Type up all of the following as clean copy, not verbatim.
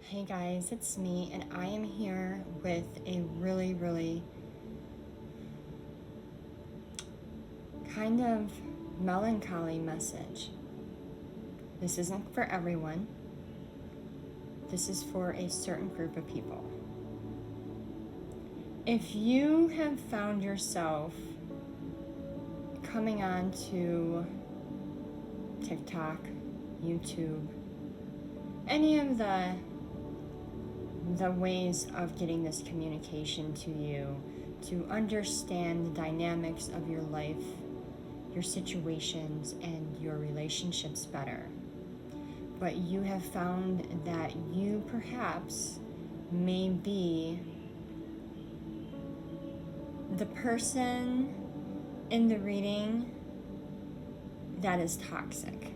Hey guys, it's me, and I am here with a really kind of melancholy message. This isn't for everyone. This is for a certain group of people. If you have found yourself coming on to TikTok, YouTube, any of the ways of getting this communication to you, to understand the dynamics of your life, your situations, and your relationships better. But you have found that you perhaps may be the person in the reading that is toxic.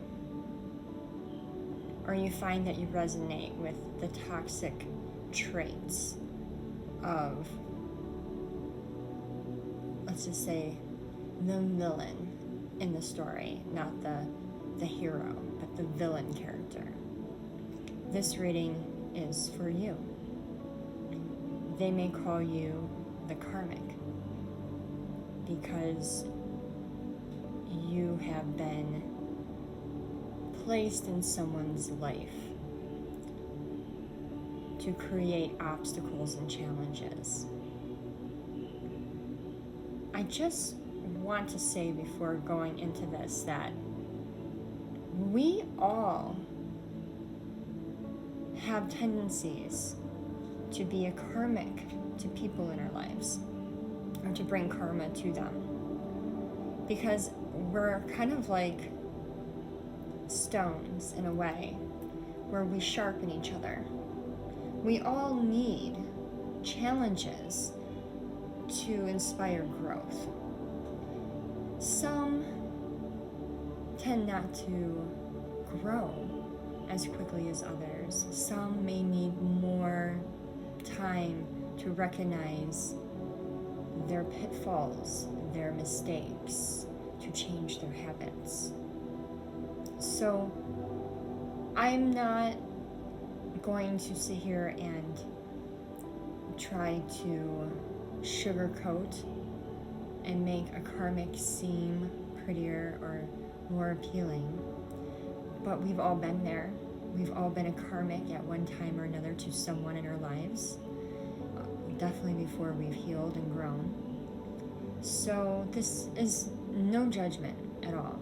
Or you find that you resonate with the toxic traits of, let's just say, the villain in the story, not the hero, but the villain character. This reading is for you. They may call you the Karmic because you have been placed in someone's life to create obstacles and challenges. I just want to say before going into this that we all have tendencies to be a karmic to people in our lives, or to bring karma to them, because we're kind of like stones in a way where we sharpen each other. We all need challenges to inspire growth. Some tend not to grow as quickly as others. Some may need more time to recognize their pitfalls, their mistakes, to change their habits. So I'm not going to sit here and try to sugarcoat and make a karmic seem prettier or more appealing, but we've all been there. We've all been a karmic at one time or another to someone in our lives, definitely before we've healed and grown. So this is no judgment at all.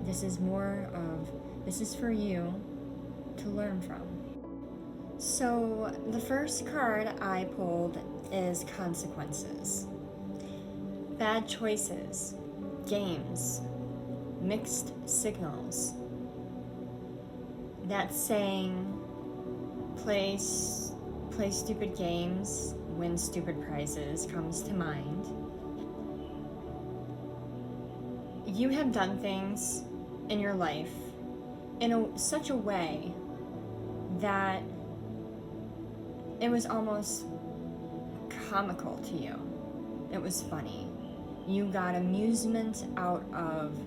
This is for you to learn from. So the first card I pulled is consequences. Bad choices, games, mixed signals. That saying, play stupid games, win stupid prizes, comes to mind. You have done things in your life in such a way that it was almost comical to you. It was funny. You got amusement out of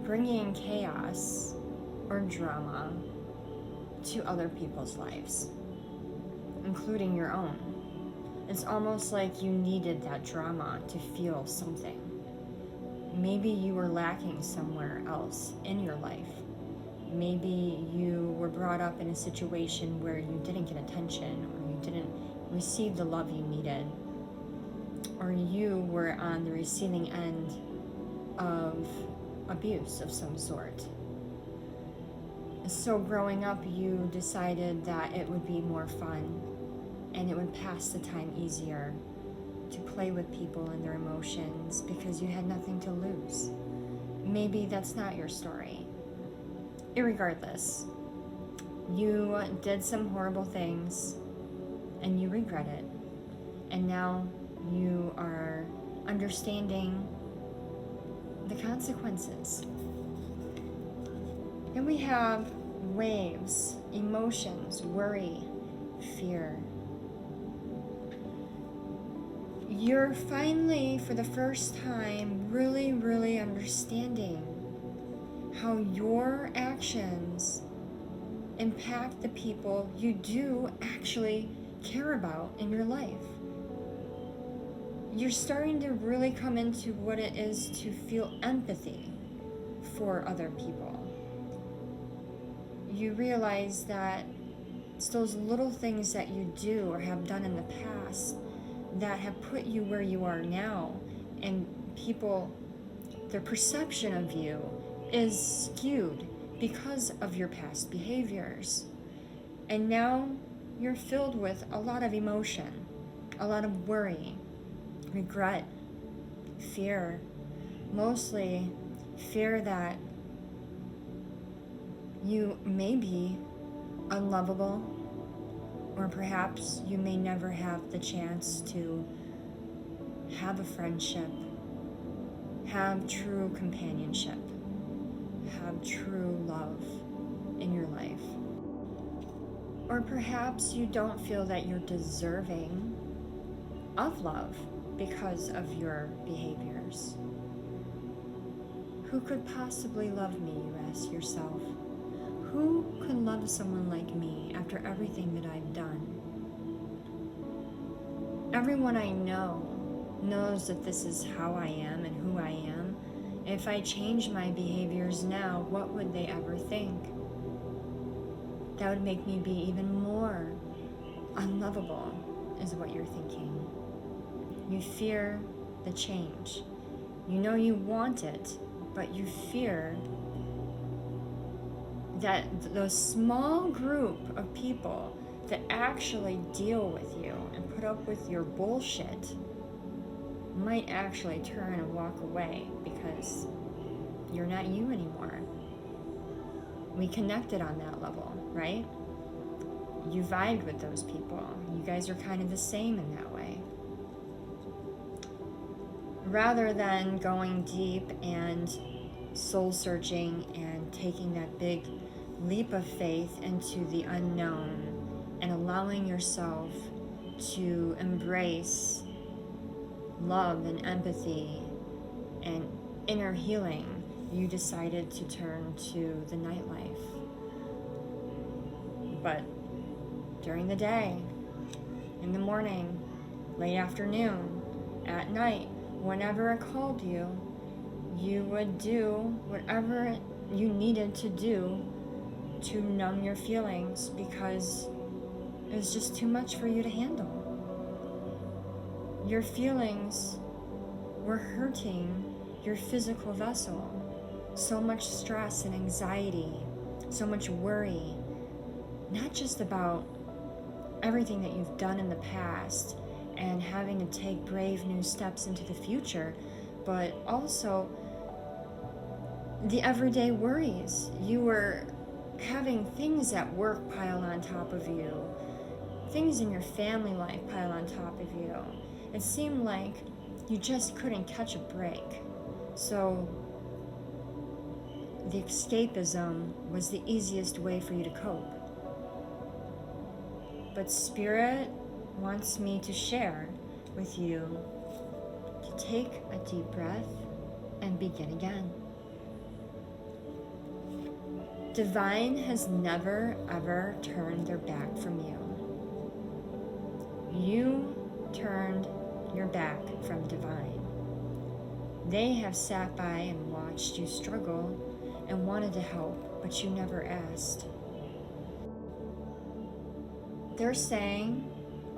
bringing chaos or drama to other people's lives, including your own. It's almost like you needed that drama to feel something. Maybe you were lacking somewhere else in your life. Maybe you were brought up in a situation where you didn't get attention, or you didn't receive the love you needed, or you were on the receiving end of abuse of some sort. So growing up, you decided that it would be more fun and it would pass the time easier to play with people and their emotions because you had nothing to lose. Maybe that's not your story. Irregardless, you did some horrible things and you regret it, and now you are understanding the consequences. Then we have waves, emotions, worry, fear. You're finally, for the first time, really understanding how your actions impact the people you do actually care about in your life. You're starting to really come into what it is to feel empathy for other people. You realize that it's those little things that you do or have done in the past that have put you where you are now, and people, their perception of you is skewed because of your past behaviors. And now you're filled with a lot of emotion, a lot of worry, regret, fear, mostly fear that you may be unlovable, or perhaps you may never have the chance to have a friendship, have true companionship, have true love in your life. Or perhaps you don't feel that you're deserving of love because of your behaviors. Who could possibly love me, you ask yourself? Who could love someone like me after everything that I've done? Everyone I know knows that this is how I am and who I am. If I change my behaviors now, what would they ever think? That would make me be even more unlovable, is what you're thinking. You fear the change. You know you want it, but you fear that those small group of people that actually deal with you and put up with your bullshit might actually turn and walk away because you're not you anymore. We connected on that level, right? You vibed with those people. You guys are kind of the same in that way. Rather than going deep and soul searching and taking that big leap of faith into the unknown and allowing yourself to embrace love and empathy and inner healing, you decided to turn to the nightlife. But during the day, in the morning, late afternoon, at night, whenever it called you, you would do whatever you needed to do to numb your feelings because it was just too much for you to handle. Your feelings were hurting your physical vessel. So much stress and anxiety, so much worry, not just about everything that you've done in the past and having to take brave new steps into the future, but also the everyday worries. You were having things at work pile on top of you, things in your family life pile on top of you. It seemed like you just couldn't catch a break. So the escapism was the easiest way for you to cope. But Spirit wants me to share with you to take a deep breath and begin again. Divine has never ever turned their back from you. You turned your back from Divine. They have sat by and watched you struggle and wanted to help, but you never asked. They're saying,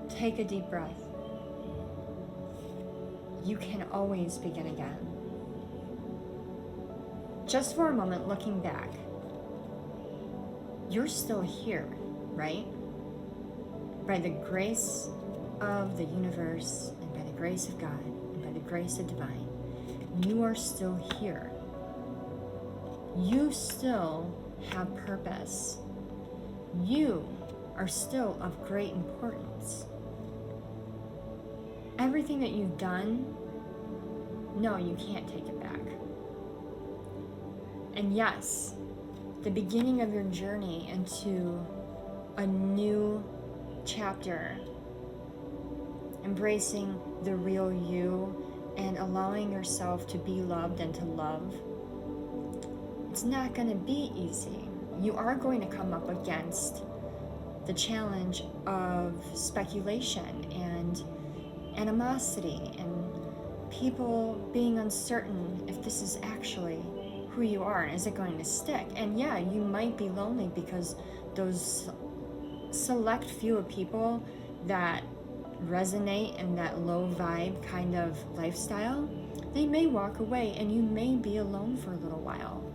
take a deep breath. You can always begin again. Just for a moment, looking back, you're still here, right? By the grace of the universe and by the grace of God and by the grace of Divine, you are still here. You still have purpose. You are still of great importance. Everything that you've done, no, you can't take it back. And yes, the beginning of your journey into a new chapter, embracing the real you and allowing yourself to be loved and to love, it's not going to be easy. you are going to come up against the challenge of speculation and animosity and people being uncertain if this is actually who you are and is it going to stick. And yeah, you might be lonely because those select few of people that resonate in that low vibe kind of lifestyle, they may walk away and you may be alone for a little while.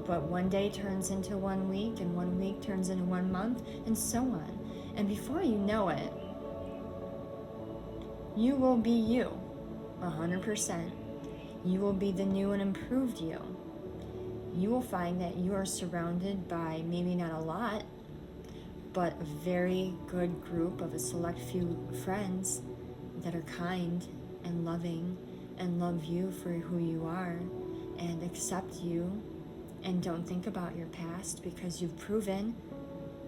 But one day turns into 1 week, and 1 week turns into 1 month, and so on. And before you know it, you will be you, 100%. You will be the new and improved you. You will find that you are surrounded by maybe not a lot, but a very good group of a select few friends that are kind and loving and love you for who you are and accept you and don't think about your past, because you've proven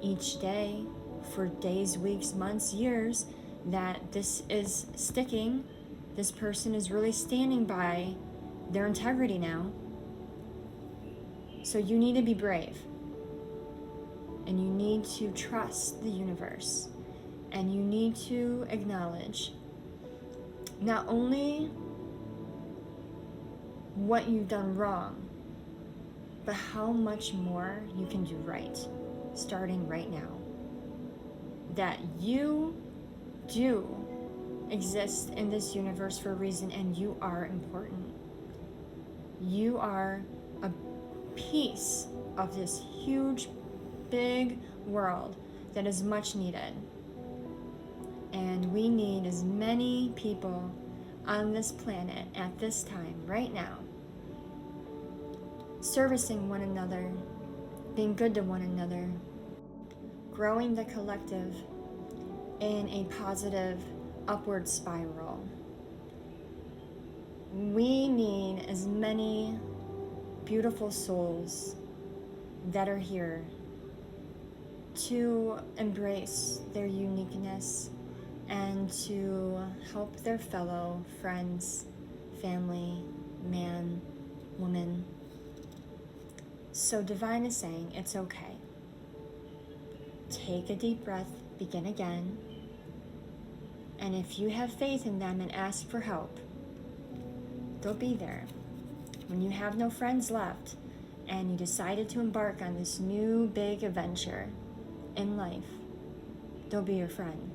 each day for days, weeks, months, years that this is sticking. This person is really standing by their integrity now. So you need to be brave. And you need to trust the universe. And you need to acknowledge not only what you've done wrong, but how much more you can do right, starting right now. That you do exist in this universe for a reason, and you are important. You are a piece of this huge, big world that is much needed. And we need as many people on this planet at this time, right now, servicing one another, being good to one another, growing the collective in a positive upward spiral. We need as many beautiful souls that are here to embrace their uniqueness and to help their fellow friends, family, man, woman. So Divine is saying it's okay. Take a deep breath, begin again. And if you have faith in them and ask for help, they'll be there. When you have no friends left and you decided to embark on this new big adventure in life, they'll be your friend.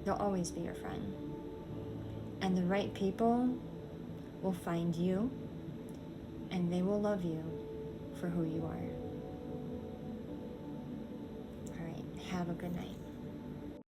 They'll always be your friend. And the right people will find you, and they will love you for who you are. All right, have a good night.